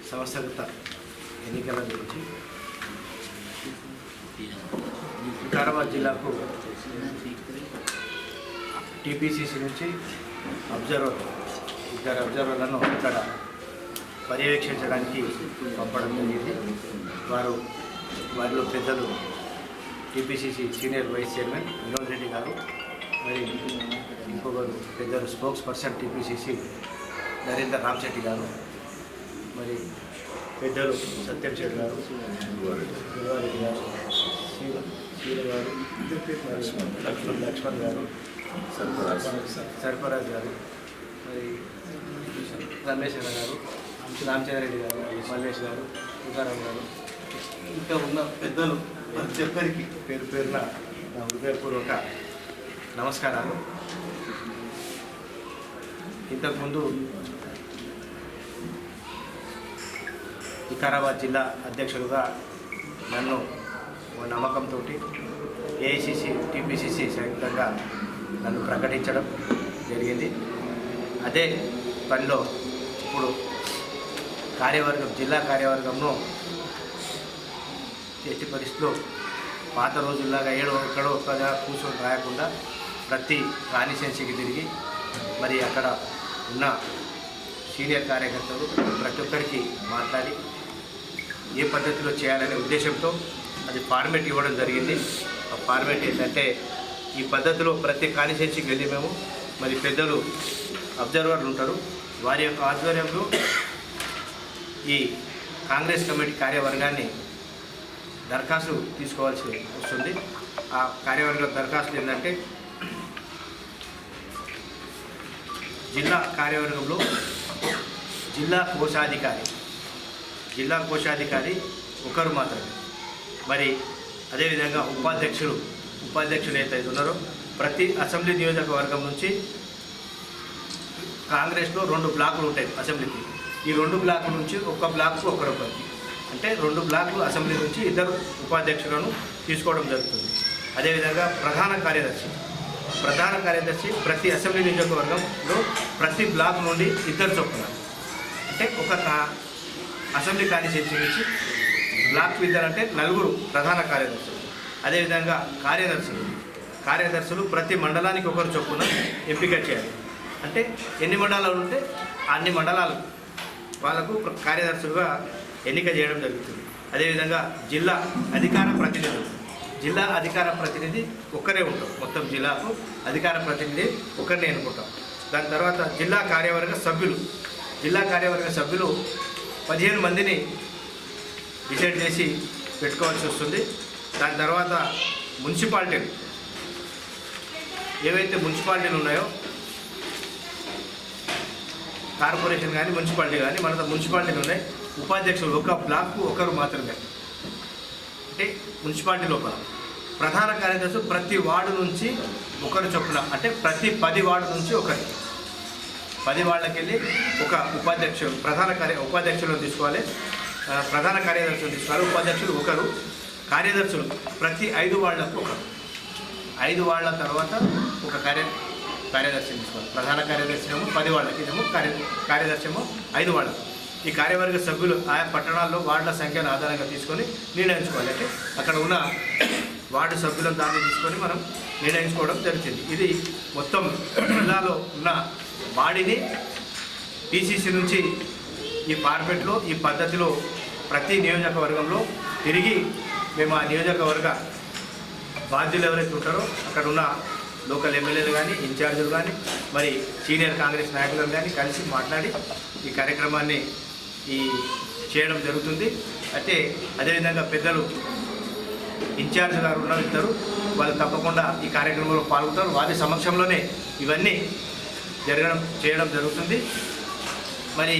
సంస్థాగత ఎన్నికల గురించి వికారాబాద్ జిల్లాకు టీపీసీసీ నుంచి ఇద్దరు అబ్జర్వర్లను ఇక్కడ పర్యవేక్షించడానికి పంపడం జరిగింది. వారిలో పెద్దలు TPCC senior vice chairman Vinod Reddy garu, మరి ఇంకొకరు పెద్దలు spokesperson TPCC Narender Ramasetty garu, మరి పెద్దలు సత్యం శెట్టి గారు, గురువారెడ్డి గారు, శీల గారు, లక్ష్మణ్ గారు, సర్ఫరాజ్ గారు, మరి రమేష్ గారు, రామచంద్రారెడ్డి గారు, మల్లేష్ గారు, తుకారాం గారు, ఇంకా ఉన్న పెద్దలు ప్రతి ఒక్కరికి పేరు పేరున నా హృదయపూర్వక నమస్కారాలు. ఇంతకుముందు వికారాబాద్ జిల్లా అధ్యక్షులుగా నన్ను నమ్మకంతో ఏఐసిసి టీపీసీసీ సంయుక్తంగా నన్ను ప్రకటించడం జరిగింది. అదే పనిలో ఇప్పుడు జిల్లా కార్యవర్గంలో ఎట్టి పరిస్థితుల్లో పాత రోజుల్లాగా ఎక్కడో ఒక్కగా కూర్చొని రాయకుండా ప్రతి కాన్స్టిట్యుయెన్సీకి తిరిగి మరి అక్కడ ఉన్న సీనియర్ కార్యకర్తలు ప్రతి ఒక్కరికి మాట్లాడి ఏ పద్ధతిలో చేయాలనే ఉద్దేశంతో అది ఫార్మేట్ ఇవ్వడం జరిగింది. ఆ ఫార్మేట్ ఏంటంటే, ఈ పద్ధతిలో ప్రతి కాన్స్టిట్యుయెన్సీకి వెళ్ళి మేము మరి పెద్దలు అబ్జర్వర్లు ఉంటారు, వారి యొక్క ఆధ్వర్యంలో ఈ కాంగ్రెస్ కమిటీ కార్యవర్గాన్ని దరఖాస్తు తీసుకోవాల్సి వస్తుంది. ఆ కార్యవర్గ దరఖాస్తు ఏంటంటే, జిల్లా కార్యవర్గంలో జిల్లా కోశాధికారి ఒకరు మాత్రమే, మరి అదేవిధంగా ఉపాధ్యక్షులు ఏదైతే ఉన్నారో ప్రతి అసెంబ్లీ నియోజకవర్గం నుంచి కాంగ్రెస్లో 2 బ్లాకులు ఉంటాయి అసెంబ్లీకి. ఈ 2 బ్లాకుల నుంచి ఒక్క బ్లాక్కు ఒకరొకరికి, అంటే 2 బ్లాకులు అసెంబ్లీ నుంచి 2 ఉపాధ్యక్షులను తీసుకోవడం జరుగుతుంది. అదేవిధంగా ప్రధాన కార్యదర్శి ప్రతి అసెంబ్లీ నియోజకవర్గంలో ప్రతి బ్లాక్ నుండి 2 చొప్పున, అంటే ఒక అసెంబ్లీ కాన్స్టిట్యుయెన్సీ నుంచి బ్లాక్ ఇద్దరంటే 4 ప్రధాన కార్యదర్శులు. అదేవిధంగా కార్యదర్శులు ప్రతి మండలానికి ఒకరు చొప్పున ఎంపిక చేయాలి. అంటే ఎన్ని మండలాలు ఉంటే అన్ని మండలాలు వాళ్ళకు కార్యదర్శులుగా ఎన్నిక చేయడం జరుగుతుంది. అదేవిధంగా జిల్లా అధికార ప్రతినిధి ఒక్కరే ఉంటాం, మొత్తం జిల్లాకు అధికార ప్రతినిధి ఒక్కరినే ఎన్నుకుంటాం. దాని తర్వాత జిల్లా కార్యవర్గ సభ్యులు 15 మందిని డిసైడ్ చేసి పెట్టుకోవాల్సి వస్తుంది. దాని తర్వాత మున్సిపాలిటీలు ఏవైతే మున్సిపాలిటీలు ఉన్నాయో, కార్పొరేషన్ కానీ మున్సిపాలిటీ కానీ మన మున్సిపాలిటీలు ఉన్నాయి, ఉపాధ్యక్షులు ఒక బ్లాక్కు ఒకరు మాత్రమే. అంటే మున్సిపాలిటీ లోపల ప్రధాన కార్యదర్శులు ప్రతి వార్డు నుంచి ఒకరు చొప్పున, అంటే ప్రతి 10 వార్డు నుంచి ఒకరు, 10 వార్డులకు వెళ్ళి ఒక ఉపాధ్యక్షులను తీసుకోవాలి, ప్రధాన కార్యదర్శులు తీసుకోవాలి, ఉపాధ్యక్షులు ఒకరు, కార్యదర్శులు ప్రతి 5 వార్డులకు ఒకరు, 5 వార్డుల తర్వాత ఒక కార్యదర్శిని తీసుకోవాలి. ప్రధాన కార్యదర్శి ఏమో 10 వార్డులకి, ఇదేమో కార్యదర్శి ఏమో 5 వార్డులకు. ఈ కార్యవర్గ సభ్యులు ఆయా పట్టణాల్లో వార్డుల సంఖ్యను ఆధారంగా తీసుకొని నిర్ణయించుకోవాలి. అంటే అక్కడ ఉన్న వార్డు సభ్యులను దాన్ని తీసుకొని మనం నిర్ణయించుకోవడం జరుగుతుంది. ఇది మొత్తం జిల్లాలో ఉన్న బాడీని పీసీసీ నుంచి ఈ ఫార్మేట్లో ఈ పద్ధతిలో ప్రతి నియోజకవర్గంలో తిరిగి మేము ఆ నియోజకవర్గ బాధ్యులు ఎవరైతే ఉంటారో అక్కడ ఉన్న లోకల్ ఎమ్మెల్యేలు కానీ, ఇన్ఛార్జీలు కానీ, మరి సీనియర్ కాంగ్రెస్ నాయకులను కానీ కలిసి మాట్లాడి ఈ కార్యక్రమాన్ని చేయడం జరుగుతుంది. అయితే అదేవిధంగా పెద్దలు ఇన్ఛార్జ్ గారు ఉన్నారు, ఇద్దరు, వాళ్ళు తప్పకుండా ఈ కార్యక్రమంలో పాల్గొంటారు. వారి సమక్షంలోనే ఇవన్నీ చేయడం జరుగుతుంది. మరి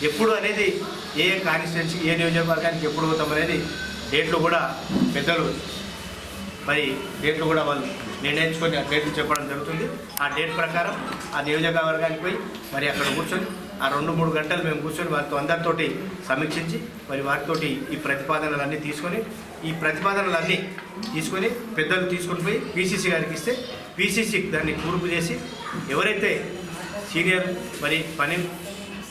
ఎప్పుడు అనేది ఏ కాన్స్టిట్యుయెన్సీ ఏ నియోజకవర్గానికి ఎప్పుడు పోతాం అనేది డేట్లు కూడా పెద్దలు వాళ్ళు నిర్ణయించుకొని ఆ డేట్లు చెప్పడం జరుగుతుంది. ఆ డేట్ ప్రకారం ఆ నియోజకవర్గానికి పోయి మరి అక్కడ కూర్చొని ఆ 2-3 గంటలు మేము కూర్చొని వారితో అందరితోటి సమీక్షించి మరి వారితోటి ఈ ప్రతిపాదనలన్నీ తీసుకొని పెద్దలు తీసుకొని పోయి పీసీసీ గారికి ఇస్తే పీసీసీ దాన్ని కూర్పు చేసి ఎవరైతే సీనియర్ మరి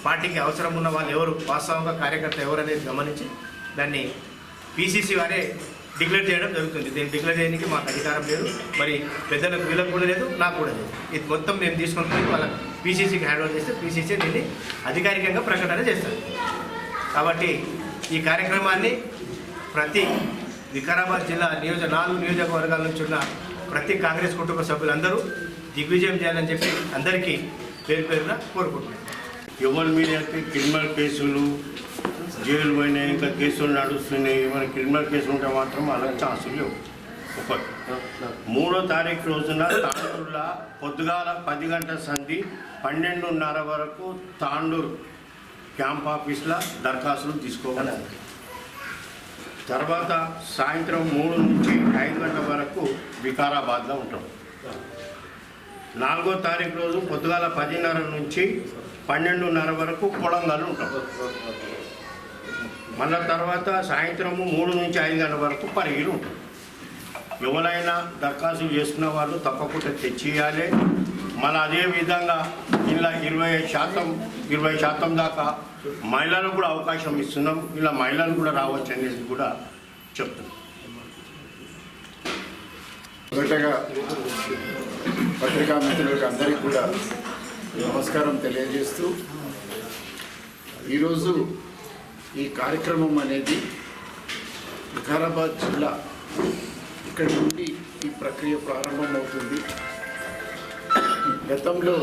పార్టీకి అవసరం ఉన్న వాళ్ళు ఎవరు, వాస్తవంగా కార్యకర్త ఎవరు అనేది గమనించి దాన్ని పీసీసీ వారే డిక్లేర్ చేయడం జరుగుతుంది. దీన్ని డిక్లేర్ చేయడానికి మాకు అధికారం లేదు, మరి పెద్దలకు వీళ్ళకు కూడా లేదు, నాకు కూడా లేదు. ఇది మొత్తం మేము తీసుకొని పోయి వాళ్ళ పీసీసీకి హ్యాండ్ ఓవర్ చేస్తే పీసీసీ దీన్ని అధికారికంగా ప్రకటన చేస్తారు. కాబట్టి ఈ కార్యక్రమాన్ని ప్రతి వికారాబాద్ జిల్లా 4 నియోజకవర్గాల నుంచి ఉన్న ప్రతి కాంగ్రెస్ కుటుంబ సభ్యులందరూ దిగ్విజయం చేయాలని చెప్పి అందరికీ పేరు పేరున కోరుకుంటున్నాను. ఎవరి మీద అయితే క్రిమినల్ కేసులు, జైలు పోయినాయి, ఇంకా కేసులు నడుస్తున్నాయి, ఏమైనా క్రిమినల్ కేసు ఉంటే మాత్రం అలా ఛాన్సులు లేవు. ఒకటి 3వ తారీఖు రోజున తాండూరులో పొద్దుగాల 10 గంటల సంధి 12:30 వరకు తాండూరు క్యాంప్ ఆఫీస్లో దరఖాస్తులు తీసుకోవాలి. తర్వాత సాయంత్రం 3 నుంచి 5 గంటల వరకు వికారాబాద్లో ఉంటాం. 4వ తారీఖు రోజు పొద్దుగాల 10:30 నుంచి 12:30 వరకు కొడంగల్ ఉంటాం. మళ్ళీ తర్వాత సాయంత్రం 3 నుంచి 5 గంటల వరకు పరిగిలు ఉంటాం. ఎవరైనా దరఖాస్తు చేసుకున్న వాళ్ళు తప్పకుండా తెచ్చియాలి. మళ్ళీ అదేవిధంగా ఇలా 20% దాకా మహిళలకు కూడా అవకాశం ఇస్తున్నాం. ఇలా మహిళలు కూడా రావచ్చు అనేది కూడా చెప్తున్నాం. మొదటగా పత్రికా మిత్రులకు అందరికీ కూడా నమస్కారం తెలియజేస్తూ, ఈరోజు ఈ కార్యక్రమం అనేది వికారాబాద్ జిల్లా ఇక్కడి నుండి ఈ ప్రక్రియ ప్రారంభమవుతుంది. గతంలో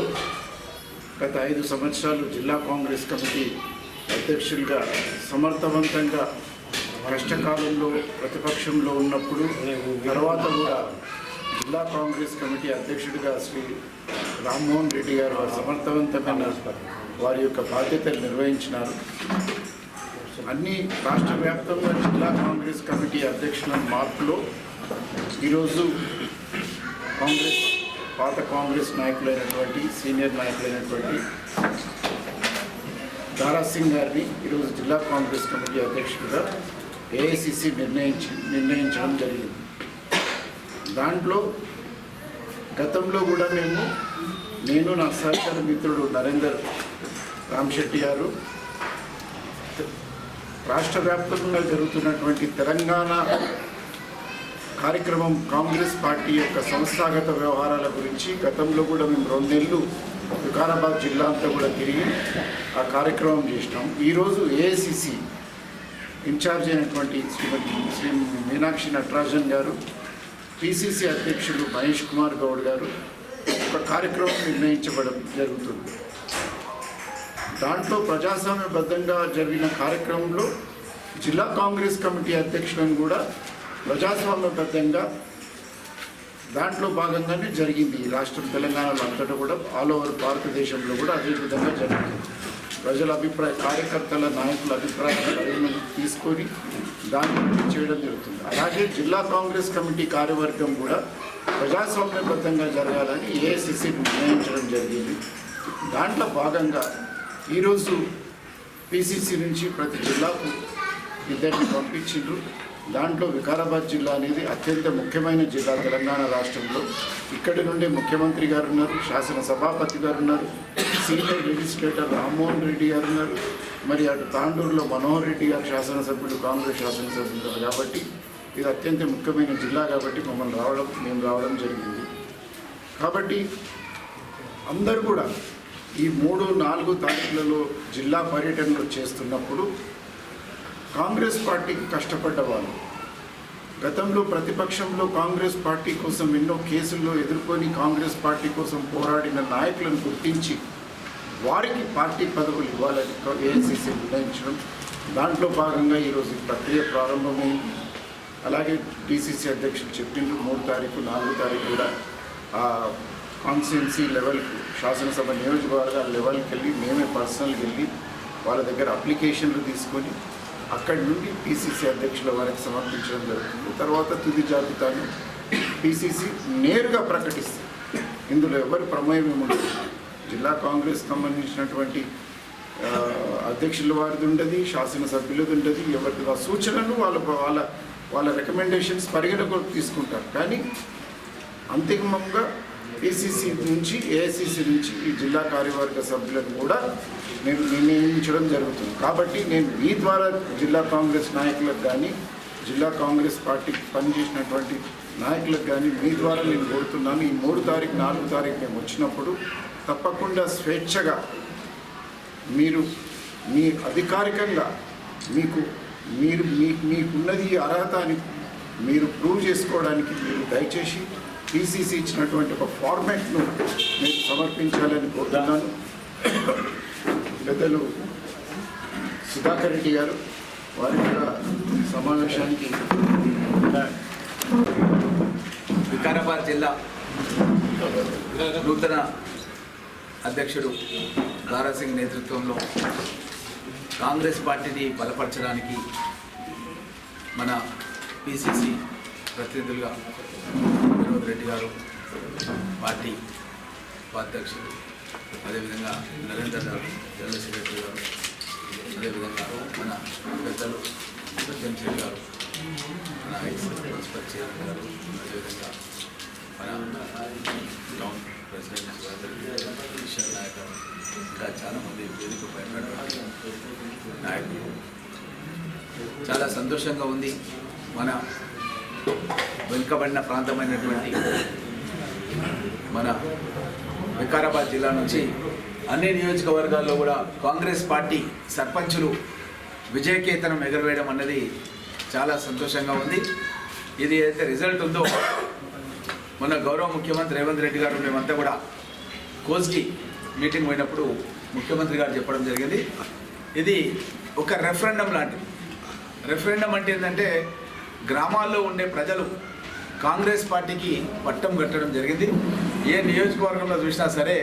గత 5 సంవత్సరాలు జిల్లా కాంగ్రెస్ కమిటీ అధ్యక్షులుగా సమర్థవంతంగా కష్టకాలంలో ప్రతిపక్షంలో ఉన్నప్పుడు, తర్వాత కూడా జిల్లా కాంగ్రెస్ కమిటీ అధ్యక్షుడిగా శ్రీ రామ్మోహన్ రెడ్డి గారు సమర్థవంతమైన వారి యొక్క బాధ్యతలు నిర్వహించినారు. అన్ని రాష్ట్ర వ్యాప్తంగా జిల్లా కాంగ్రెస్ కమిటీ అధ్యక్షుల మార్పులో ఈరోజు పాత కాంగ్రెస్ నాయకులైనటువంటి సీనియర్ నాయకులైనటువంటి దారా సింగ్ గారిని ఈరోజు జిల్లా కాంగ్రెస్ కమిటీ అధ్యక్షుడిగా ఏఐసిసి నిర్ణయించడం జరిగింది. దాంట్లో గతంలో కూడా నేను నా సహచర మిత్రుడు నరేందర్ రామశెట్టి గారు రాష్ట్ర వ్యాప్తంగా జరుగుతున్నటువంటి తెలంగాణ కార్యక్రమం, కాంగ్రెస్ పార్టీ యొక్క సంస్థాగత వ్యవహారాల గురించి గతంలో కూడా మేము 2 నెలలు వికారాబాద్ జిల్లా అంతా కూడా తిరిగి ఆ కార్యక్రమం చేసినాం. ఈరోజు ఏఐసిసి ఇన్ఛార్జ్ అయినటువంటి శ్రీ మీనాక్షి నటరాజన్ గారు, పిసిసి అధ్యక్షులు మహేష్ కుమార్ గౌడ్ గారు ఒక కార్యక్రమం నిర్ణయించబడం జరుగుతుంది. దాంట్లో ప్రజాస్వామ్యబద్ధంగా జరిగిన కార్యక్రమంలో జిల్లా కాంగ్రెస్ కమిటీ అధ్యక్షులను కూడా ప్రజాస్వామ్యబద్ధంగా దాంట్లో భాగంగానే జరిగింది. ఈ రాష్ట్రం తెలంగాణలో అంతటా కూడా ఆల్ ఓవర్ భారతదేశంలో కూడా అదే విధంగా జరిగింది. ప్రజల అభిప్రాయ, కార్యకర్తల నాయకుల అభిప్రాయాలను తీసుకొని దాన్ని చేయడం జరుగుతుంది. అలాగే జిల్లా కాంగ్రెస్ కమిటీ కార్యవర్గం కూడా ప్రజాస్వామ్యబద్ధంగా జరగాలని ఏఐసిసి నిర్ణయించడం జరిగింది. దాంట్లో భాగంగా ఈరోజు పిసిసి నుంచి ప్రతి జిల్లాకు 2 పంపించిండ్రు. దాంట్లో వికారాబాద్ జిల్లా అనేది అత్యంత ముఖ్యమైన జిల్లా తెలంగాణ రాష్ట్రంలో. ఇక్కడి నుండే ముఖ్యమంత్రి గారు ఉన్నారు, శాసన సభాపతి గారు ఉన్నారు, సీనియర్ లెజిస్లేటర్ రామ్మోహన్ రెడ్డి గారు ఉన్నారు, మరి అటు తాండూరులో మనోహర్ రెడ్డి గారు శాసనసభ్యులు, కాంగ్రెస్ శాసనసభ్యులు. కాబట్టి ఇది అత్యంత ముఖ్యమైన జిల్లా కాబట్టి మేము రావడం జరిగింది. కాబట్టి అందరూ కూడా ఈ 3, 4 తారీఖులలో జిల్లా పర్యటనలు చేస్తున్నప్పుడు కాంగ్రెస్ పార్టీకి కష్టపడ్డ వాళ్ళు, గతంలో ప్రతిపక్షంలో కాంగ్రెస్ పార్టీ కోసం ఎన్నో కేసుల్లో ఎదుర్కొని కాంగ్రెస్ పార్టీ కోసం పోరాడిన నాయకులను గుర్తించి వారికి పార్టీ పదవులు ఇవ్వాలని ఏఐసిసి నిర్ణయించడం. దాంట్లో భాగంగా ఈరోజు ఈ ప్రక్రియ ప్రారంభమైంది. అలాగే డిసిసి అధ్యక్షులు చెప్పిండ్రు 3 తారీఖు 4 తారీఖు కూడా ఆ కాన్స్టిట్యున్సీ లెవెల్కు, శాసనసభ నియోజకవర్గాల లెవెల్కి వెళ్ళి మేమే పర్సనల్గా వెళ్ళి వాళ్ళ దగ్గర అప్లికేషన్లు తీసుకొని అక్కడి నుండి పిసిసి అధ్యక్షుల వారికి సమర్పించడం జరుగుతుంది. తర్వాత తుది జాబితాను పిసిసి నేరుగా ప్రకటిస్తుంది. ఇందులో ఎవరి ప్రమేయం ఉండదు. జిల్లా కాంగ్రెస్ సంబంధించినటువంటి అధ్యక్షుల వారిది ఉండదు, శాసనసభ్యులది ఉండదు. ఎవరికి ఆ సూచనలు వాళ్ళ రికమెండేషన్స్ పరిగణలోకి తీసుకుంటారు. కానీ అంతిమంగా పిసిసి నుంచి ఏఐసిసి నుంచి ఈ జిల్లా కార్యవర్గ సభ్యులను కూడా నేను నియమించడం జరుగుతుంది. కాబట్టి నేను మీ ద్వారా జిల్లా కాంగ్రెస్ నాయకులకు కానీ జిల్లా కాంగ్రెస్ పార్టీకి పనిచేసినటువంటి నాయకులకు కానీ మీ ద్వారా నేను కోరుతున్నాను, ఈ 3 తారీఖు 4 తారీఖు మేము వచ్చినప్పుడు తప్పకుండా స్వేచ్ఛగా మీరు మీ అధికారికంగా మీకున్నది అర్హత అని మీరు ప్రూవ్ చేసుకోవడానికి మీరు దయచేసి పిసిసి ఇచ్చినటువంటి ఒక ఫార్మాట్ను మీరు సమర్పించాలని కోరుతున్నాను. పెద్దలు సుధాకర్ రెడ్డి గారు వారి కూడా సమావేశానికి వికారాబాద్ జిల్లా నూతన అధ్యక్షుడు దారాసింగ్ నేతృత్వంలో కాంగ్రెస్ పార్టీని బలపరచడానికి మన పిసిసి ప్రతినిధులుగా వినోద్ రెడ్డి గారు, పార్టీ ఉపాధ్యక్షుడు, అదేవిధంగా నరేందర్ గారు జనరల్ సెక్రటరీ గారు, అదేవిధంగా మన పెద్దలు సత్యం శ్రీ గారు, మన ఎక్స్ మున్సిపల్ చైర్మన్ గారు, అదేవిధంగా మన టౌన్ ప్రెసిడెంట్ గారు, కిషన్ నాయక్ గారు, ఇంకా చాలామంది వేదిక పైనటువంటి నాయకులు. చాలా సంతోషంగా ఉంది. మన వెనుకబడిన ప్రాంతమైనటువంటి మన వికారాబాద్ జిల్లా నుంచి అన్ని నియోజకవర్గాల్లో కూడా కాంగ్రెస్ పార్టీ సర్పంచులు విజయకేతనం ఎగరవేయడం అన్నది చాలా సంతోషంగా ఉంది. ఇది ఏదైతే రిజల్ట్ ఉందో మన గౌరవ ముఖ్యమంత్రి రేవంత్ రెడ్డి గారు మేమంతా కూడా కోస్గి మీటింగ్ పోయినప్పుడు ముఖ్యమంత్రి గారు చెప్పడం జరిగింది, ఇది ఒక రెఫరెండం లాంటిది. రెఫరెండం అంటే ఏంటంటే గ్రామాల్లో ఉండే ప్రజలు కాంగ్రెస్ పార్టీకి పట్టం కట్టడం జరిగింది. ఏ నియోజకవర్గంలో చూసినా సరే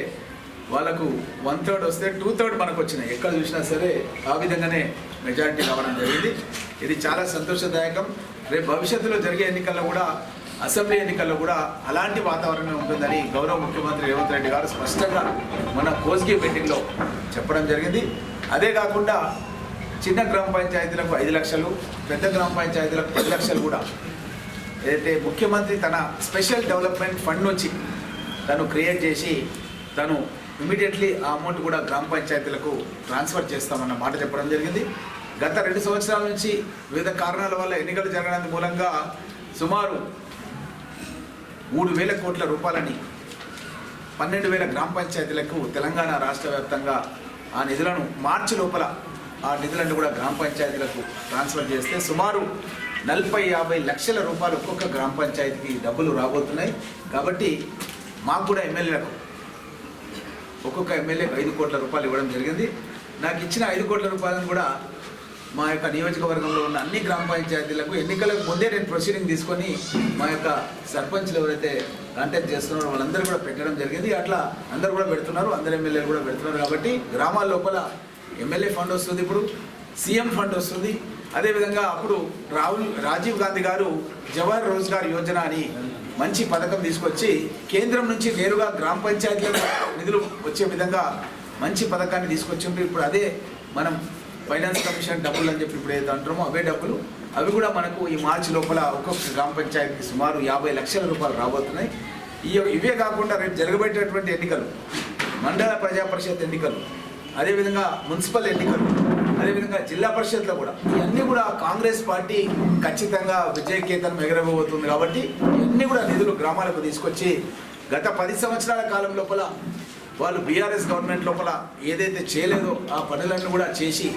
వాళ్ళకు 1/3 వస్తే 2/3 మనకు వచ్చినాయి. ఎక్కడ చూసినా సరే ఆ విధంగానే మెజారిటీ రావడం జరిగింది. ఇది చాలా సంతోషదాయకం. రేపు భవిష్యత్తులో జరిగే ఎన్నికల్లో కూడా, అసెంబ్లీ ఎన్నికల్లో కూడా అలాంటి వాతావరణమే ఉంటుందని గౌరవ ముఖ్యమంత్రి రేవంత్ రెడ్డి గారు స్పష్టంగా మన కోస్గి మీటింగ్లో చెప్పడం జరిగింది. అదే కాకుండా చిన్న గ్రామ పంచాయతీలకు 5 లక్షలు, పెద్ద గ్రామ పంచాయతీలకు 10 లక్షలు కూడా ఏదైతే ముఖ్యమంత్రి తన స్పెషల్ డెవలప్మెంట్ ఫండ్ నుంచి తను క్రియేట్ చేసి తను ఇమీడియట్లీ ఆ అమౌంట్ కూడా గ్రామ పంచాయతీలకు ట్రాన్స్ఫర్ చేస్తామన్న మాట చెప్పడం జరిగింది. గత 2 సంవత్సరాల నుంచి వివిధ కారణాల వల్ల ఎన్నికలు జరగడానికి మూలంగా సుమారు 3,000 కోట్ల రూపాయలని 12,000 గ్రామ పంచాయతీలకు తెలంగాణ రాష్ట్ర వ్యాప్తంగా ఆ నిధులను మార్చి లోపల ఆ నిధులను కూడా గ్రామ పంచాయతీలకు ట్రాన్స్ఫర్ చేస్తే సుమారు 40-50 లక్షల రూపాయలు ఒక్కొక్క గ్రామ పంచాయతీకి డబ్బులు రాబోతున్నాయి. కాబట్టి మాకు కూడా ఎమ్మెల్యేలకు ఒక్కొక్క ఎమ్మెల్యేకి 5 కోట్ల రూపాయలు ఇవ్వడం జరిగింది. నాకు ఇచ్చిన 5 కోట్ల రూపాయలను కూడా మా యొక్క నియోజకవర్గంలో ఉన్న అన్ని గ్రామ పంచాయతీలకు ఎన్నికలకు ముందే నేను ప్రొసీడింగ్ తీసుకొని మా యొక్క సర్పంచ్లు ఎవరైతే కాంటాక్ట్ చేస్తున్నారో వాళ్ళందరూ కూడా పెట్టడం జరిగింది. అట్లా అందరూ కూడా పెడుతున్నారు, అందరు ఎమ్మెల్యేలు కూడా పెడుతున్నారు. కాబట్టి గ్రామాల లోపల ఎమ్మెల్యే ఫండ్ వస్తుంది, ఇప్పుడు సీఎం ఫండ్ వస్తుంది. అదేవిధంగా అప్పుడు రాజీవ్ గాంధీ గారు జవహర్ రోజ్గార్ యోజన అని మంచి పథకం తీసుకొచ్చి కేంద్రం నుంచి నేరుగా గ్రామ పంచాయతీలకు నిధులు వచ్చే విధంగా మంచి పథకాన్ని తీసుకొచ్చిండ్రు. ఇప్పుడు అదే మనం ఫైనాన్స్ కమిషన్ డబ్బులు అని చెప్పి ఇప్పుడు ఏదైతే అంటామో అవే డబ్బులు, అవి కూడా మనకు ఈ మార్చి లోపల ఒక్కొక్క గ్రామ పంచాయతీకి సుమారు 50 లక్షల రూపాయలు రాబోతున్నాయి. ఇవే కాకుండా రేపు జరగబెట్టేటువంటి ఎన్నికలు, మండల ప్రజా పరిషత్ ఎన్నికలు, అదేవిధంగా మున్సిపల్ ఎన్నికలు, అదేవిధంగా జిల్లా పరిషత్లో కూడా ఇవన్నీ కూడా కాంగ్రెస్ పార్టీ ఖచ్చితంగా విజయకేతనం ఎగరబోతుంది. కాబట్టి ఇవన్నీ కూడా నిధులు గ్రామాలకు తీసుకొచ్చి గత 10 సంవత్సరాల కాలం లోపల వాళ్ళు బీఆర్ఎస్ గవర్నమెంట్ లోపల ఏదైతే చేయలేదో ఆ పనులను కూడా చేసి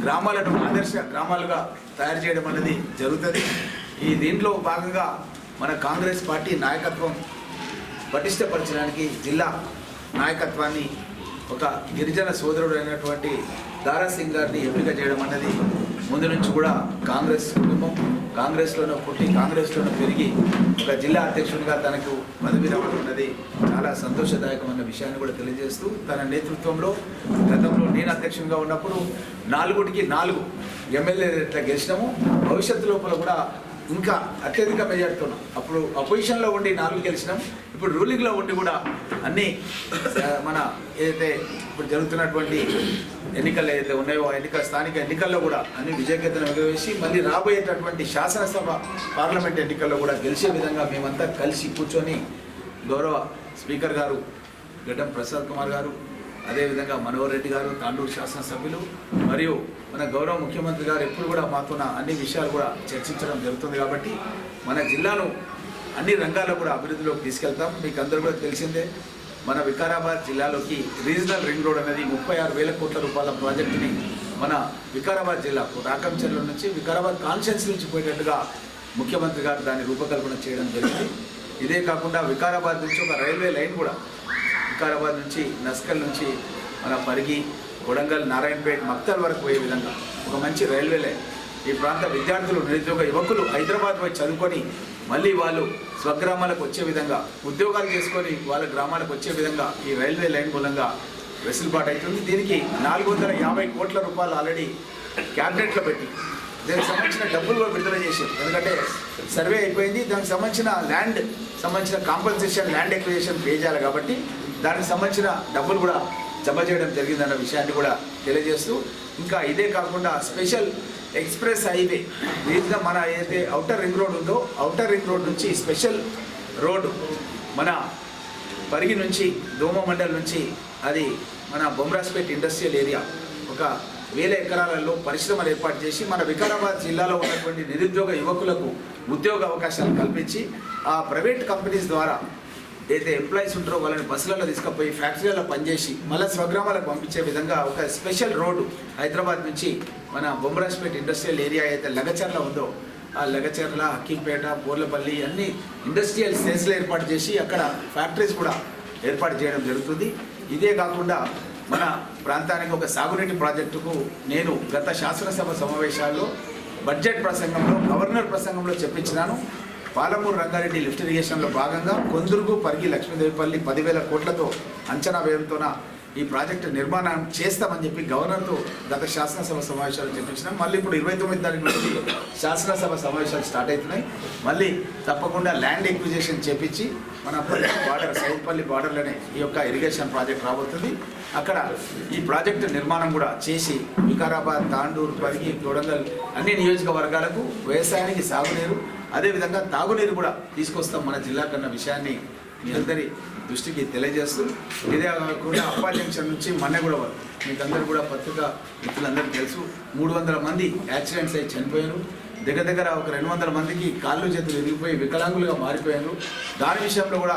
గ్రామాలను ఆదర్శ గ్రామాలుగా తయారు చేయడం అనేది జరుగుతుంది. దీంట్లో భాగంగా మన కాంగ్రెస్ పార్టీ నాయకత్వం పటిష్టపరచడానికి జిల్లా నాయకత్వాన్ని ఒక గిరిజన సోదరుడు అయినటువంటి దారాసింగ్ గారిని ఎంపిక చేయడం అన్నది ముందు నుంచి కూడా కాంగ్రెస్ కుటుంబం కాంగ్రెస్లోనే పుట్టి కాంగ్రెస్లోనే పెరిగి ఒక జిల్లా అధ్యక్షుడిగా తనకు పదవి రావడం అన్నది చాలా సంతోషదాయకమైన విషయాన్ని కూడా తెలియజేస్తూ తన నేతృత్వంలో గతంలో నేను అధ్యక్షునిగా ఉన్నప్పుడు 4కి 4 ఎమ్మెల్యేలు గెలిచినాము. భవిష్యత్తు లోపల కూడా ఇంకా అత్యధిక మెజార్టీతో అప్పుడు అపోజిషన్లో ఉండి 4 గెలిచినాం. ఇప్పుడు రూలింగ్లో ఉండి కూడా అన్నీ మన ఏదైతే ఇప్పుడు జరుగుతున్నటువంటి ఎన్నికలు ఏదైతే ఉన్నాయో ఆ స్థానిక ఎన్నికల్లో కూడా అన్ని విజయకేతనం ఎగవేసి మళ్ళీ రాబోయేటటువంటి శాసనసభ పార్లమెంట్ ఎన్నికల్లో కూడా గెలిచే విధంగా మేమంతా కలిసి కూర్చొని గౌరవ స్పీకర్ గారు గడ్డం ప్రసాద్ కుమార్ గారు, అదేవిధంగా మనోహర్ రెడ్డి గారు, తాండూరు శాసనసభ్యులు, మరియు మన గౌరవ ముఖ్యమంత్రి గారు ఎప్పుడు కూడా మాతో అన్ని విషయాలు కూడా చర్చించడం జరుగుతుంది. కాబట్టి మన జిల్లాను అన్ని రంగాల్లో కూడా అభివృద్ధిలోకి తీసుకెళ్తాం. మీకు అందరూ కూడా తెలిసిందే, మన వికారాబాద్ జిల్లాలోకి రీజనల్ రింగ్ రోడ్ అనేది 36,000 కోట్ల రూపాయల ప్రాజెక్టుని మన వికారాబాద్ జిల్లాకు రాకంచెర్ల నుంచి వికారాబాద్ కాన్స్టిట్యున్సీ నుంచి పోయేటట్టుగా ముఖ్యమంత్రి గారు దాన్ని రూపకల్పన చేయడం జరిగింది. ఇదే కాకుండా వికారాబాద్ నుంచి ఒక రైల్వే లైన్ కూడా వికారాబాద్ నుంచి నస్కల్ నుంచి మన పరిగి, కొడంగల్, నారాయణపేట, మక్తల్ వరకు పోయే విధంగా ఒక మంచి రైల్వే లైన్. ఈ ప్రాంత విద్యార్థులు, నిరుద్యోగ యువకులు హైదరాబాద్ పోయి చదువుకొని మళ్ళీ వాళ్ళు స్వగ్రామాలకు వచ్చే విధంగా, ఉద్యోగాలు చేసుకొని వాళ్ళ గ్రామాలకు వచ్చే విధంగా ఈ రైల్వే లైన్ మూలంగా వెసులుబాటు అవుతుంది. దీనికి 450 కోట్ల రూపాయలు ఆల్రెడీ క్యాబినెట్లో పెట్టి దానికి సంబంధించిన డబ్బులు కూడా విడుదల చేశారు. ఎందుకంటే సర్వే అయిపోయింది, దానికి సంబంధించిన కాంపన్సేషన్, ల్యాండ్ ఎక్విజిషన్ పే చేయాలి. కాబట్టి దానికి సంబంధించిన డబ్బులు కూడా జమ చేయడం జరిగిందన్న విషయాన్ని కూడా తెలియజేస్తూ, ఇంకా ఇదే కాకుండా స్పెషల్ ఎక్స్ప్రెస్ హైవే రీజ్గా మన ఏదైతే అవుటర్ రింగ్ రోడ్ ఉందో, అవుటర్ రింగ్ రోడ్ నుంచి స్పెషల్ రోడ్డు మన పరిగి నుంచి దోమ మండల్ నుంచి అది మన బొమ్రాస్పేట్ ఇండస్ట్రియల్ ఏరియా ఒక 1000 ఎకరాలలో పరిశ్రమలు ఏర్పాటు చేసి మన వికారాబాద్ జిల్లాలో ఉన్నటువంటి నిరుద్యోగ యువకులకు ఉద్యోగ అవకాశాలు కల్పించి ఆ ప్రైవేట్ కంపెనీస్ ద్వారా ఏదైతే ఎంప్లాయీస్ ఉంటారో వాళ్ళని బస్సులలో తీసుకుపోయి ఫ్యాక్టరీలలో పనిచేసి మళ్ళీ స్వగ్రామాలకు పంపించే విధంగా ఒక స్పెషల్ రోడ్డు హైదరాబాద్ నుంచి మన బొమ్రాస్పేట్ ఇండస్ట్రియల్ ఏరియా అయితే లగచర్ల ఉందో ఆ లగచర్ల, హక్కీంపేట, బోర్లపల్లి అన్ని ఇండస్ట్రియల్ స్టేట్స్లో ఏర్పాటు చేసి అక్కడ ఫ్యాక్టరీస్ కూడా ఏర్పాటు చేయడం జరుగుతుంది. ఇదే కాకుండా మన ప్రాంతానికి ఒక సాగునీటి ప్రాజెక్టుకు నేను గత శాసనసభ సమావేశాల్లో బడ్జెట్ ప్రసంగంలో, గవర్నర్ ప్రసంగంలో చెప్పించినాను. పాలమూరు రంగారెడ్డి లిఫ్ట్ ఇరిగేషన్లో భాగంగా కొందుర్గు, పరిగి, లక్ష్మీదేవిపల్లి 10,000 కోట్లతో అంచనా వ్యయంతోన ఈ ప్రాజెక్టు నిర్మాణం చేస్తామని చెప్పి గవర్నర్తో గత శాసనసభ సమావేశాలు చెప్పించినాం. మళ్ళీ ఇప్పుడు 29 తారీఖు నుంచి శాసనసభ సమావేశాలు స్టార్ట్ అవుతున్నాయి. మళ్ళీ తప్పకుండా ల్యాండ్ ఎక్విజిషన్ చేపించి మన బార్డర్, సైన్పల్లి బార్డర్లోనే ఈ యొక్క ఇరిగేషన్ ప్రాజెక్ట్ రాబోతుంది. అక్కడ ఈ ప్రాజెక్టు నిర్మాణం కూడా చేసి వికారాబాద్, తాండూరు, పరిగి, కొడంగల్ అన్ని నియోజకవర్గాలకు వ్యవసాయానికి సాగునీరు, అదేవిధంగా తాగునీరు కూడా తీసుకొస్తాం మన జిల్లా కన్న విషయాన్ని మీ అందరి దృష్టికి తెలియజేస్తూ, ఇదే కాకుండా అప్పా జంక్షన్ నుంచి మన్నెగూడ వరకు మీకు అందరూ కూడా పత్రికా మిత్రులందరికీ తెలుసు, 300 మంది యాక్సిడెంట్స్ అయి చనిపోయారు. దగ్గర ఒక 200 మందికి కాళ్ళు చేతులు విరిగిపోయి వికలాంగులుగా మారిపోయారు. దాని విషయంలో కూడా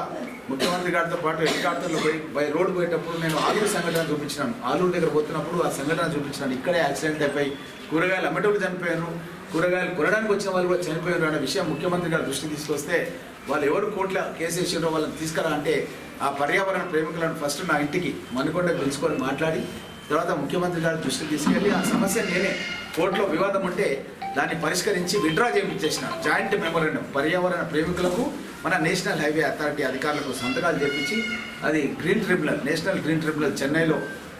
ముఖ్యమంత్రి గారితో పాటు హెలికాప్టర్లో పోయి రోడ్డు పోయేటప్పుడు నేను ఆలూరు సంఘటన చూపించినాను. ఆలూరు దగ్గర పోతున్నప్పుడు ఆ సంఘటన చూపించినాను. ఇక్కడే యాక్సిడెంట్ అయిపోయి కూరగాయలు అమ్మటోళ్ళు చనిపోయారు, కూరగాయలు కొనడానికి వచ్చిన వాళ్ళు కూడా చనిపోయారు అనే విషయం ముఖ్యమంత్రి గారు దృష్టికి తీసుకొస్తే వాళ్ళు ఎవరు కోర్టులో కేసు వేసారో వాళ్ళని తీసుకురా అంటే ఆ పర్యావరణ ప్రేమికులను ఫస్ట్ నా ఇంటికి మణికొండకు పిలుచుకొని మాట్లాడి తర్వాత ముఖ్యమంత్రి గారి దృష్టికి తీసుకెళ్ళి ఆ సమస్య నేనే కోర్టులో వివాదం ఉంటే దాన్ని పరిష్కరించి విత్డ్రా చేయించేసిన జాయింట్ మెమోరాండం పర్యావరణ ప్రేమికులకు మన నేషనల్ హైవే అథారిటీ అధికారులకు సంతకాలు చేయించి అది green tribunal, national green tribunal చెన్నైలో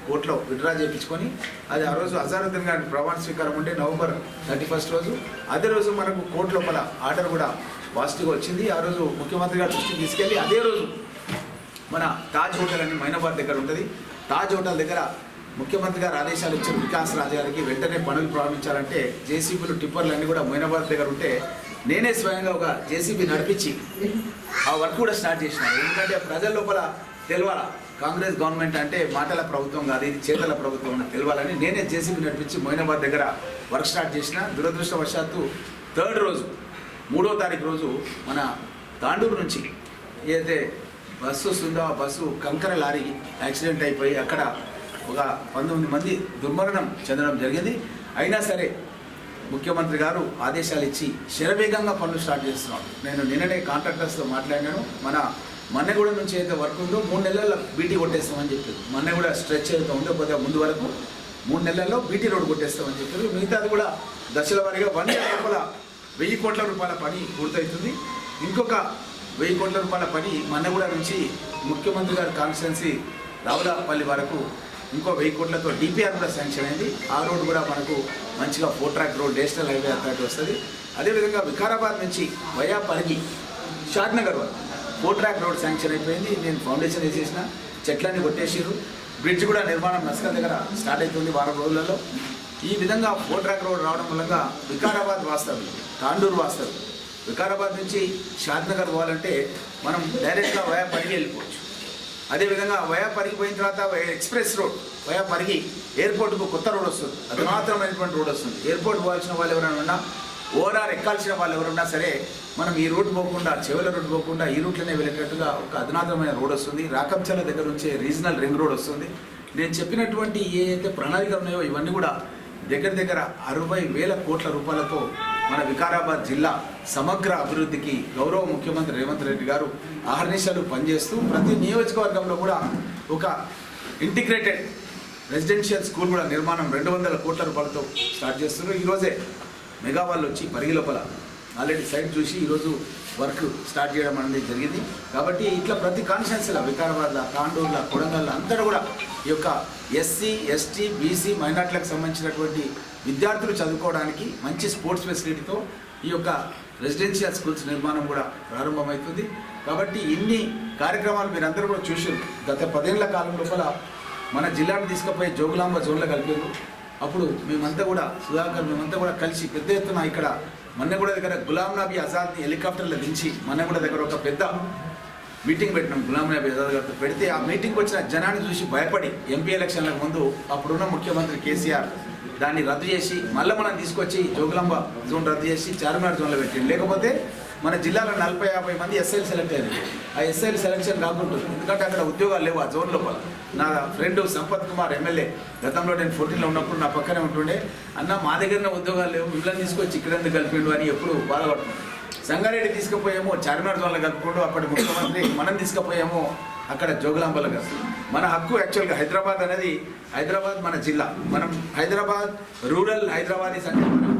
కోర్టులో విత్డ్రా చేయించుకొని అది ఆ రోజు అజారుద్దీన్ గారి ప్రమాణ స్వీకారం ఉంటే నవంబర్ 31 రోజు, అదే రోజు మనకు కోర్టు లోపల ఆర్డర్ కూడా పాజిటివ్గా వచ్చింది. ఆ రోజు ముఖ్యమంత్రి గారు దృష్టికి తీసుకెళ్ళి అదే రోజు మన తాజ్ హోటల్ అని మైనాబాద్ దగ్గర ఉంటుంది, తాజ్ హోటల్ దగ్గర ముఖ్యమంత్రి గారు ఆదేశాలు ఇచ్చిన వికాస్ రాజు గారికి వెంటనే పనులు ప్రారంభించాలంటే జేసీబీలు, టిప్పర్లు అన్నీ కూడా మైనాబాద్ దగ్గర ఉంటే నేనే స్వయంగా ఒక జేసీబీ నడిపించి ఆ వర్క్ కూడా స్టార్ట్ చేసినాను. ఎందుకంటే ప్రజల లోపల తెలవాలా కాంగ్రెస్ గవర్నమెంట్ అంటే మాటల ప్రభుత్వం కాదు, ఇది చేతల ప్రభుత్వం అని తెలవాలని నేనే జేసీబీ నడిపించి మైనాబాద్ దగ్గర వర్క్ స్టార్ట్ చేసిన. దురదృష్టవశాత్తు 3rd రోజు 3వ తారీఖు రోజు మన తాండూరు నుంచి ఏదైతే బస్సు వస్తుందో ఆ బస్సు కంకర లారీ యాక్సిడెంట్ అయిపోయి అక్కడ ఒక 19 మంది దుర్మరణం చెందడం జరిగింది. అయినా సరే ముఖ్యమంత్రి గారు ఆదేశాలు ఇచ్చి శరవేగంగా పనులు స్టార్ట్ చేస్తున్నాడు. నేను నిన్ననే కాంట్రాక్టర్స్తో మాట్లాడినాను. మన మన్నెగూడ నుంచి అయితే వర్క్ ఉందో 3 నెలల్లో బీటీ కొట్టేస్తామని చెప్పారు. మన్నెగూడ స్ట్రెచ్ అయితే ఉందో కొద్దిగా ముందు వరకు 3 నెలల్లో బీటీ రోడ్ కొట్టేస్తామని చెప్పారు. మిగతాది కూడా దశల వారీగా 1 year లోపల 1000 కోట్ల రూపాయల పని పూర్తవుతుంది. ఇంకొక 1000 కోట్ల రూపాయల పని మన్నెగూడ నుంచి ముఖ్యమంత్రి గారి కాన్స్టిట్యున్సీ రావులపల్లి వరకు ఇంకో 1000 కోట్లతో డిపిఆర్ కూడా శాంక్షన్ అయింది. ఆ రోడ్డు కూడా మనకు మంచిగా 4-track road national highway authority వస్తుంది. అదేవిధంగా వికారాబాద్ నుంచి వయా పరిగి షాద్నగర్ వరకు 4-track రోడ్ శాంక్షన్ అయిపోయింది. నేను ఫౌండేషన్ వేసేసిన, చెట్లన్నీ కొట్టేసారు. బ్రిడ్జ్ కూడా నిర్మాణం నస్కల్ దగ్గర స్టార్ట్ అవుతుంది వారం రోజులలో. ఈ విధంగా 4-track రోడ్ రావడం వల్ల వికారాబాద్ వాస్తవ్యులు, తాండూరు వాస్తవ్యులు, వికారాబాద్ నుంచి షాద్నగర్ పోవాలంటే మనం డైరెక్ట్గా వయా పరిగి వెళ్ళిపోవచ్చు. అదేవిధంగా వయా పరిగి పోయిన తర్వాత ఎక్స్ప్రెస్ రోడ్ వయా పరిగి ఎయిర్పోర్ట్కు కొత్త రోడ్ వస్తుంది, అధునాతనమైనటువంటి రోడ్ వస్తుంది. ఎయిర్పోర్ట్ పోవాల్సిన వాళ్ళు ఎవరైనా ఉన్నా, ఓఆర్ఆర్ ఎక్కాల్సిన వాళ్ళు ఎవరున్నా సరే మనం ఈ రూట్ పోకుండా, చెవెల రూట్ పోకుండా ఈ రూట్లోనే వెళ్ళేటట్టుగా ఒక అధునాతనమైన రోడ్ వస్తుంది. రాకంచల దగ్గర నుంచే రీజనల్ రింగ్ రోడ్ వస్తుంది. నేను చెప్పినటువంటి ఏ అయితే ప్రణాళికలు ఉన్నాయో ఇవన్నీ కూడా దగ్గర 60,000 కోట్ల రూపాయలతో మన వికారాబాద్ జిల్లా సమగ్ర అభివృద్ధికి గౌరవ ముఖ్యమంత్రి రేవంత్ రెడ్డి గారు అహర్నిశలు పనిచేస్తూ ప్రతి నియోజకవర్గంలో కూడా ఒక ఇంటిగ్రేటెడ్ రెసిడెన్షియల్ స్కూల్ కూడా నిర్మాణం 200 కోట్ల రూపాయలతో స్టార్ట్ చేస్తున్నారు. ఈరోజే మెగా వాళ్ళు వచ్చి పరిగి లోపల ఆల్రెడీ సైట్ చూసి ఈరోజు వర్క్ స్టార్ట్ చేయడం అనేది జరిగింది. కాబట్టి ఇట్లా ప్రతి కాన్స్టిట్యున్సీలో వికారాబాద్లో, తాండూరులో, కొడంగల్లో అంతా కూడా ఈ యొక్క ఎస్సీ, ఎస్టీ, బీసీ మైనార్టీలకు సంబంధించినటువంటి విద్యార్థులు చదువుకోవడానికి మంచి స్పోర్ట్స్ ఫెసిలిటీతో ఈ యొక్క రెసిడెన్షియల్ స్కూల్స్ నిర్మాణం కూడా ప్రారంభమవుతుంది. కాబట్టి ఇన్ని కార్యక్రమాలు మీరందరూ కూడా చూసారు. గత 10 ఏళ్ల కాలం లోపల మన జిల్లాను తీసుకుపోయి జోగులాంబ జోన్లో కలిపారు. అప్పుడు మేమంతా కూడా సుధాకర్ మేమంతా కూడా కలిసి పెద్ద ఎత్తున ఇక్కడ మన్నెగూడ దగ్గర గులాం నబీ ఆజాద్ని హెలికాప్టర్లో దించి మన్నెగూడ దగ్గర ఒక పెద్ద మీటింగ్ పెట్టినాం. గులాం నబీ ఆజాద్ గారితో పెడితే ఆ మీటింగ్కి వచ్చిన జనాన్ని చూసి భయపడి ఎంపీ ఎలక్షన్లకు ముందు అప్పుడున్న ముఖ్యమంత్రి కేసీఆర్ దాన్ని రద్దు చేసి మళ్ళీ మనం తీసుకొచ్చి జోగులాంబ జోన్ రద్దు చేసి చార్మినార్ జోన్లో పెట్టింది. లేకపోతే మన జిల్లాలో 40-50 మంది ఎస్ఐలు సెలెక్ట్ అయ్యారు. ఆ ఎస్ఐలు సెలెక్షన్ రాకుంటుంది, ఎందుకంటే అక్కడ ఉద్యోగాలు లేవు ఆ జోన్ లోపల. నా ఫ్రెండ్ సంపత్ కుమార్ ఎమ్మెల్యే గతంలో నేను 14లో ఉన్నప్పుడు నా పక్కనే ఉంటుండే, అన్న మా దగ్గరనే ఉద్యోగాలు లేవు, వీళ్ళని తీసుకొచ్చి ఇక్కడెందుకు కలిపిండు అని ఎప్పుడు బాధపడుతున్నాం. సంగారెడ్డి తీసుకుపోయామో చార్మినార్ జోన్లో కలుపుకుంటూ అప్పటి ముఖ్యమంత్రి, మనం తీసుకుపోయామో అక్కడ జోగులాంబలో కలిసి. మన హక్కు యాక్చువల్గా హైదరాబాద్ అనేది, హైదరాబాద్ మన జిల్లా, మనం హైదరాబాద్ రూరల్ హైదరాబాదీస్ అంటే మనం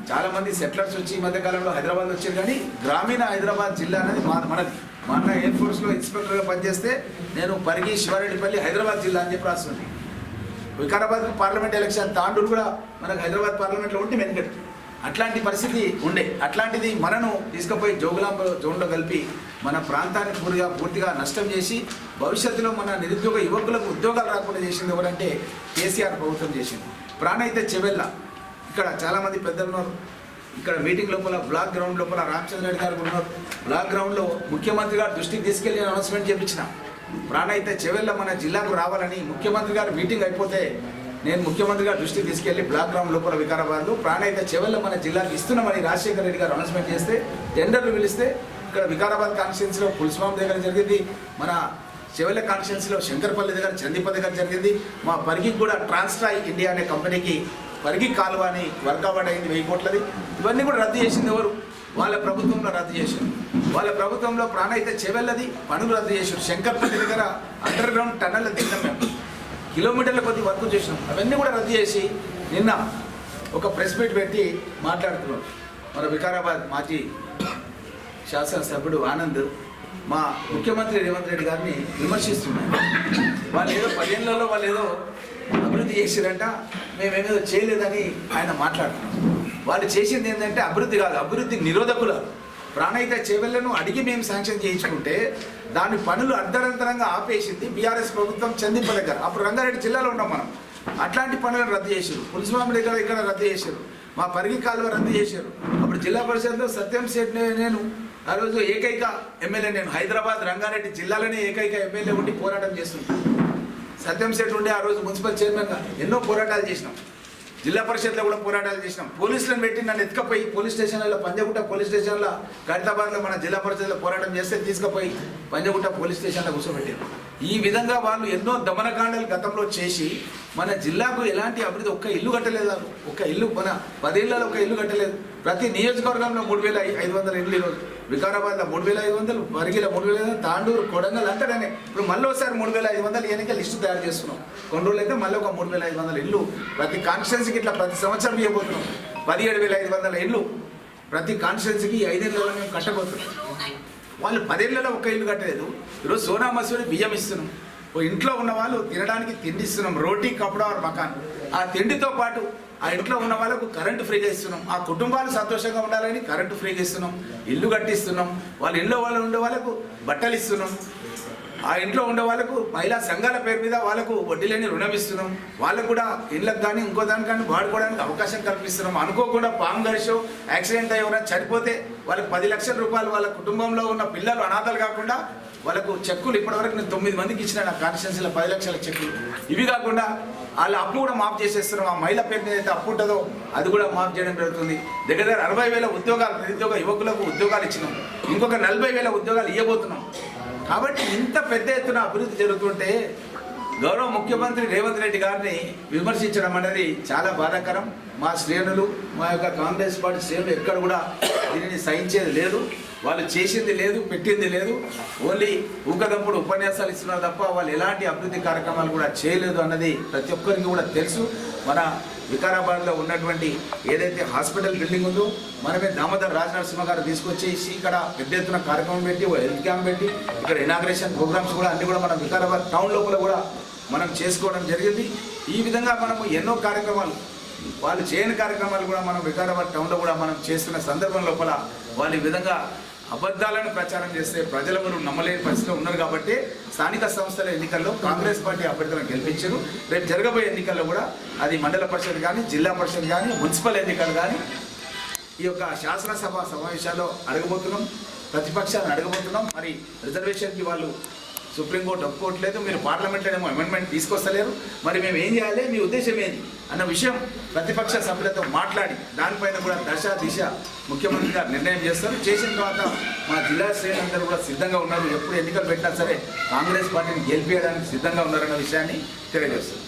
చాలామంది సెటిలర్స్ వచ్చి ఈ మధ్యకాలంలో హైదరాబాద్ వచ్చారు, కానీ గ్రామీణ హైదరాబాద్ జిల్లా అనేది మనది. మా అన్న ఎయిర్ ఫోర్స్లో ఇన్స్పెక్టర్గా పనిచేస్తే నేను పరిగి శివారెడ్డిపల్లి హైదరాబాద్ జిల్లా అని చెప్పి రాస్తుంది. వికారాబాద్ పార్లమెంట్ ఎలక్షన్ తాండూరు కూడా మనకు హైదరాబాద్ పార్లమెంట్లో ఉంటే వెనుకటి అట్లాంటి పరిస్థితి ఉండే. అట్లాంటిది మనను తీసుకుపోయి జోగులాంబ జోన్లో కలిపి మన ప్రాంతాన్ని పూర్తిగా నష్టం చేసి భవిష్యత్తులో మన నిరుద్యోగ యువకులకు ఉద్యోగాలు రాకుండా చేసింది ఎవరంటే కేసీఆర్ ప్రభుత్వం చేసింది. ప్రాణైతే చెవెళ్ళ ఇక్కడ చాలామంది పెద్దలు ఉన్నారు. ఇక్కడ మీటింగ్ లోపల బ్లాక్ గ్రౌండ్ లోపల రామచంద్ర రెడ్డి గారు ఉన్నారు. బ్లాక్ గ్రౌండ్లో ముఖ్యమంత్రి గారు దృష్టికి తీసుకెళ్ళి అనౌన్స్మెంట్ చేయించిన ప్రాణైతే చెవెళ్ళ మన జిల్లాకు రావాలని. ముఖ్యమంత్రి గారు మీటింగ్ అయిపోతే నేను ముఖ్యమంత్రి గారు దృష్టికి తీసుకెళ్లి బ్లాక్ గ్రౌండ్ లోపల వికారాబాద్లో ప్రాణైతే చెవెళ్ళ మన జిల్లాకు ఇస్తున్నామని రాజశేఖర రెడ్డి గారు అనౌన్స్మెంట్ చేస్తే టెండర్లు పిలిస్తే ఇక్కడ వికారాబాద్ కాన్స్టిట్యున్సీలో పుల్స్వామి దగ్గర జరిగింది, మన చెవెళ్ళ కాన్స్టిట్యున్సీలో శంకర్పల్లి దగ్గర, చందీప దగ్గర జరిగింది. మా పరిగికి కూడా ట్రాన్స్ట్రాయ్ ఇండియా అనే కంపెనీకి పరిగి కాలువ అని వర్కౌట్ అయింది 1000 కోట్లది. ఇవన్నీ కూడా రద్దు చేసింది ఎవరు? వాళ్ళ ప్రభుత్వంలో రద్దు చేశారు. వాళ్ళ ప్రభుత్వంలో ప్రాణైతే చెవెళ్ళది పనులు రద్దు చేశారు. శంకర్పల్లి దగ్గర అండర్ గ్రౌండ్ టన్నెల్ దిగాం మేము, కిలోమీటర్ల కొద్ది వర్క్ చేసినాం. అవన్నీ కూడా రద్దు చేసి నిన్న ఒక ప్రెస్ మీట్ పెట్టి మాట్లాడుతున్నాం. మన వికారాబాద్ మాజీ శాసనసభ్యుడు ఆనంద్ మా ముఖ్యమంత్రి రేవంత్ రెడ్డి గారిని విమర్శిస్తున్నారు. వాళ్ళు ఏదో 10 ఏళ్లలో వాళ్ళు ఏదో అభివృద్ధి చేసిరంట, మేమేమేదో చేయలేదని ఆయన మాట్లాడుతున్నాం. వాళ్ళు చేసింది ఏంటంటే అభివృద్ధి కాదు, అభివృద్ధి నిరోధకులు. ప్రాణైతే చెవెళ్ళను అడిగి మేము శాంక్షన్ చేయించుకుంటే దాని పనులు అర్ధరంతరంగా ఆపేసింది బీఆర్ఎస్ ప్రభుత్వం చందీప దగ్గర. అప్పుడు రంగారెడ్డి జిల్లాలో ఉన్నాం మనం. అట్లాంటి పనులను రద్దు చేశారు. పులిస్వామి దగ్గర ఇక్కడ రద్దు చేశారు. మా పరిగి కాలువ రద్దు చేశారు. అప్పుడు జిల్లా పరిషత్లో సత్యం సేట్ నేను ఆ రోజు ఏకైక ఎమ్మెల్యే, నేను హైదరాబాద్ రంగారెడ్డి జిల్లాలోనే ఏకైక ఎమ్మెల్యే ఉండి పోరాటం చేస్తున్నాను. సత్యం సేట్ ఉండే ఆ రోజు మున్సిపల్ చైర్మన్గా ఎన్నో పోరాటాలు చేసినాం. జిల్లా పరిషత్లో కూడా పోరాటాలు చేసినాం. పోలీసులను పెట్టి నన్ను ఎత్తుకపోయి పోలీస్ స్టేషన్లలో, పంజగుట్ట పోలీస్ స్టేషన్లో, ఖైరతాబాద్లో మన జిల్లా పరిషత్లో పోరాటం చేస్తే తీసుకుపోయి పంజగుట్ట పోలీస్ స్టేషన్లో కూర్చోబెట్టారు. ఈ విధంగా వాళ్ళు ఎన్నో దమనకాండలు గతంలో చేసి మన జిల్లాకు ఎలాంటి అభివృద్ధి, ఒక్క ఇల్లు కట్టలేదు. ఒక్క ఇల్లు మన 10 ఏళ్లలో ఒక ఇల్లు కట్టలేదు. ప్రతి నియోజకవర్గంలో 3500 ఇల్లు ఈరోజు. వికారాబాద్లో 3500, పరిగిలో 3500, తాండూరు, కొడంగల్ అంతటనే. ఇప్పుడు మళ్ళీ ఒకసారి 3500 ఎన్నిక లిస్టు తయారు చేస్తున్నాం. కొన్ని రోజులు అయితే మళ్ళీ ఒక 3500 ఇల్లు ప్రతి కాన్స్టిట్యున్సీకి ఇట్లా ప్రతి సంవత్సరం ఇవ్వబోతున్నాం. 17,500 ఇల్లు ప్రతి కాన్స్టిట్యున్సీకి 5 ఏళ్లలో మేము కట్టబోతున్నాం. వాళ్ళు 10 ఏళ్లలో ఒక ఇల్లు కట్టలేదు. ఈరోజు సోనా మసూరి బియ్యం ఇస్తున్నాం. ఓ ఇంట్లో ఉన్న వాళ్ళు తినడానికి తిండి ఇస్తున్నాం, రోటీ కపడా మకాన్. ఆ తిండితో పాటు ఆ ఇంట్లో ఉన్న వాళ్ళకు కరెంటు ఫ్రీగా ఇస్తున్నాం. ఆ కుటుంబాలు సంతోషంగా ఉండాలని కరెంటు ఫ్రీగా ఇస్తున్నాం, ఇల్లు కట్టిస్తున్నాం. వాళ్ళ ఇంట్లో వాళ్ళు ఉండే వాళ్ళకు బట్టలు ఇస్తున్నాం. ఆ ఇంట్లో ఉండే వాళ్ళకు మహిళా సంఘాల పేరు మీద వాళ్ళకు వడ్డీ లేని రుణం ఇస్తున్నాం. వాళ్ళకు కూడా ఇళ్ళకు కానీ ఇంకో దానికి కానీ వాడుకోవడానికి అవకాశం కల్పిస్తున్నాం. అనుకోకుండా పాము గడిచో యాక్సిడెంట్ అయ్యి ఎవరైనా చనిపోతే వాళ్ళకి 10 లక్షల రూపాయలు వాళ్ళ కుటుంబంలో ఉన్న పిల్లలు అనాథలు కాకుండా వాళ్ళకు చెక్కులు ఇప్పటివరకు నేను 9 మందికి ఇచ్చిన నా కాన్స్టిట్యున్సీలో 10 లక్షల చెక్కులు. ఇవి కాకుండా వాళ్ళ అప్పు కూడా మాఫ్ చేసేస్తున్నాం. ఆ మహిళ పేరు మీద అయితే అప్పు ఉంటుందో అది కూడా మాఫ్ చేయడం జరుగుతుంది. దగ్గర 60,000 ఉద్యోగాలు నిరుద్యోగ యువకులకు ఉద్యోగాలు ఇచ్చినాం. ఇంకొక 40,000 ఉద్యోగాలు ఇవ్వబోతున్నాం. కాబట్టి ఇంత పెద్ద ఎత్తున అభివృద్ధి జరుగుతుంటే గౌరవ ముఖ్యమంత్రి రేవంత్ రెడ్డి గారిని విమర్శించడం అనేది చాలా బాధాకరం. మా శ్రేణులు, మా యొక్క కాంగ్రెస్ పార్టీ శ్రేణులు ఎక్కడ కూడా దీనిని సహించేది లేదు. వాళ్ళు చేసింది లేదు, పెట్టింది లేదు. ఓన్లీ ఊకదప్పుడు ఉపన్యాసాలు ఇస్తున్నారు తప్ప వాళ్ళు ఎలాంటి అభివృద్ధి కార్యక్రమాలు కూడా చేయలేదు అన్నది ప్రతి ఒక్కరికి కూడా తెలుసు. మన వికారాబాద్లో ఉన్నటువంటి ఏదైతే హాస్పిటల్ బిల్డింగ్ ఉందో మనమే దామోదర్ రాజనరసింహ గారు తీసుకొచ్చేసి ఇక్కడ పెద్ద ఎత్తున కార్యక్రమం పెట్టి హెల్త్ క్యాంప్ పెట్టి ఇక్కడ ఇనాగ్రేషన్ ప్రోగ్రామ్స్ కూడా అన్ని కూడా మనం వికారాబాద్ టౌన్ లోపల కూడా మనం చేసుకోవడం జరిగింది. ఈ విధంగా మనము ఎన్నో కార్యక్రమాలు, వాళ్ళు చేయని కార్యక్రమాలు కూడా మనం వికారాబాద్ టౌన్లో కూడా మనం చేస్తున్న సందర్భం లోపల వాళ్ళు ఈ విధంగా అబద్ధాలను ప్రచారం చేస్తే ప్రజలను నమ్మలేని పరిస్థితిలో ఉన్నారు. కాబట్టి స్థానిక సంస్థల ఎన్నికల్లో కాంగ్రెస్ పార్టీ అభ్యర్థులను గెలిపించారు. రేపు జరగబోయే ఎన్నికల్లో కూడా అది మండల పరిషత్ కానీ, జిల్లా పరిషత్ కానీ, మున్సిపల్ ఎన్నికలు కానీ ఈ యొక్క శాసనసభ సమావేశాల్లో అడగబోతున్నాం, ప్రతిపక్షాలను అడగబోతున్నాం. మరి రిజర్వేషన్కి వాళ్ళు సుప్రీంకోర్టు ఒప్పుకోవట్లేదు, మీరు పార్లమెంట్లో ఏమో అమెండ్మెంట్ తీసుకొస్తలేరు, మరి మేము ఏం చేయాలి, మీ ఉద్దేశం ఏంటి అన్న విషయం ప్రతిపక్ష సభ్యులతో మాట్లాడి దానిపైన కూడా దశ దిశ ముఖ్యమంత్రి గారు నిర్ణయం చేస్తారు. చేసిన తర్వాత మా జిల్లా శ్రేణులందరూ కూడా సిద్ధంగా ఉన్నారు. ఎప్పుడు ఎన్నికలు పెట్టినా సరే కాంగ్రెస్ పార్టీని గెలిపేయడానికి సిద్ధంగా ఉన్నారన్న విషయాన్ని తెలియజేస్తారు.